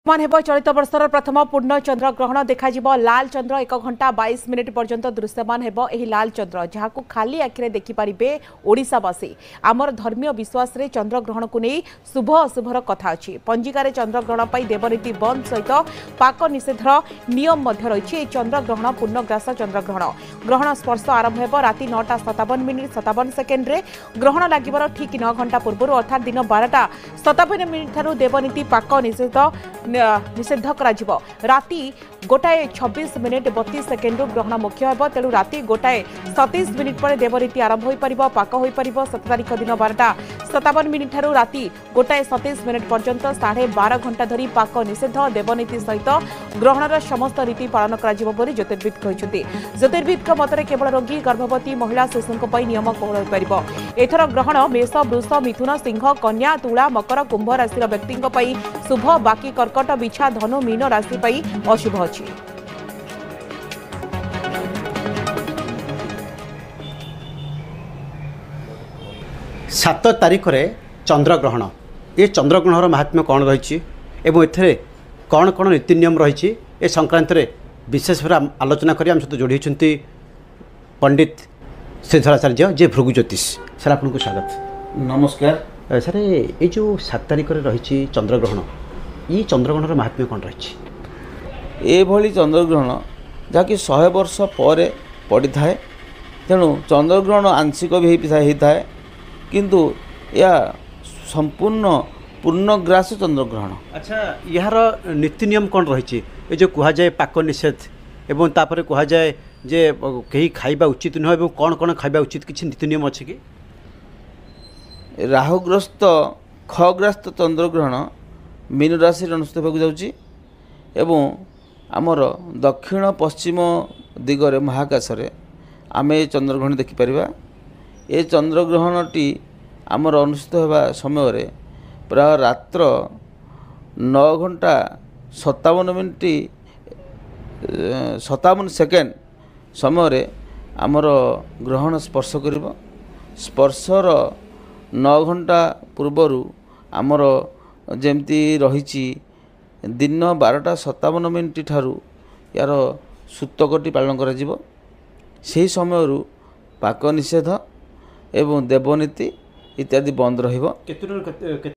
मान हेब चलित वर्षर प्रथम पूर्ण चंद्र ग्रहण देखा लाल चंद्र 1 घंटा 22 मिनिट पर्यंत दृश्यमान हेब एही लाल चंद्र जहाँ को खाली आखिरे देखिपारे ओडिशावासी आमर धर्मीय विश्वास रे चंद्र ग्रहण को नहीं शुभ अशुभर कथा अच्छी पंजिकार चंद्र ग्रहण देवनीति बंद सहित पाक निषेधर नियम रही चंद्र ग्रहण पूर्णग्रास चंद्र ग्रहण स्पर्श आरंभ हो राति 9:57 रे ग्रहण लगे ठीक 9 घंटा पूर्व अर्थात दिन 12:57 ठारू देवनीति पाक निषेध करा राति 1:26 32 सेकेंड ग्रहण मुख्य होब तेणु राति 1:27 पर देवनीति आरंभ हो पार पाक हो पार 7 तारिख दिन 12:57 ठारू राति 1:27 पर्यंत 12.5 घंटा धरी पाक निषेध देवनीति सहित ग्रहणर समस्त रीति पालन करा ज्योतिर्विद कहते ज्योतिर्विद मतरे केवल रोगी गर्भवती महिला शिशुओं नियम कोहल हो पार एथर ग्रहण मेष वृष मिथुन सिंह कन्या तुला मकर कुंभ राशि व्यक्ति शुभ बाकी कर्कट बिछा धनु मीन राशि अशुभ अच्छी। 7 तारिख रे चंद्रग्रहण ये चंद्रग्रहण महात्म्य कौन रही एवं कौन कौन नीति नियम रही ए संक्रांत रे विशेष भाव आलोचना करी हम सहित जोड़ी पंडित श्रीधराचार्य जे भृगु ज्योतिष सर आपको स्वागत। नमस्कार सर ये जो 7 तारिख रे रही चंद्रग्रहण ये चंद्रग्रहण महात्म्य कौन रही एभली चंद्रग्रहण जहाँकि 100 वर्ष पर पड़ी थाए तेणु चंद्रग्रहण आंशिक भी होता है किंतु या संपूर्ण पूर्णग्रास चंद्रग्रहण। अच्छा यार नीति नियम कौन रही ये जो कह जाए पाक निषेध एवं तापर कह जाए जे कहीं खाइबा उचित नुह एवं कौन कौन खाइबा उचित किसी नीति नियम अच्छे कि राहुग्रस्त खग्रस्त चंद्रग्रहण मीन राशि अनुष्ठित होगा जाऊँगी एवं आमर दक्षिण पश्चिम दिगरे महाकाश रे आमे चंद्रग्रहण देखिपर ये चंद्रग्रहणटी आमर अनुष्ठित होगा समय प्राय रात्र 9:57 57 सेकेंड समय आमर ग्रहण स्पर्श कर स्पर्शर 9 घंटा पूर्वर आमर जमती रही दिन 12:57 ठारू यार सूतकटी पालन करा जीवो ସେହି ସମୟରୁ ପାକ ନିଷେଧ ଏବଂ ଦେବନୀତି ଇତ୍ୟାଦି ବନ୍ଦ ରହିବ।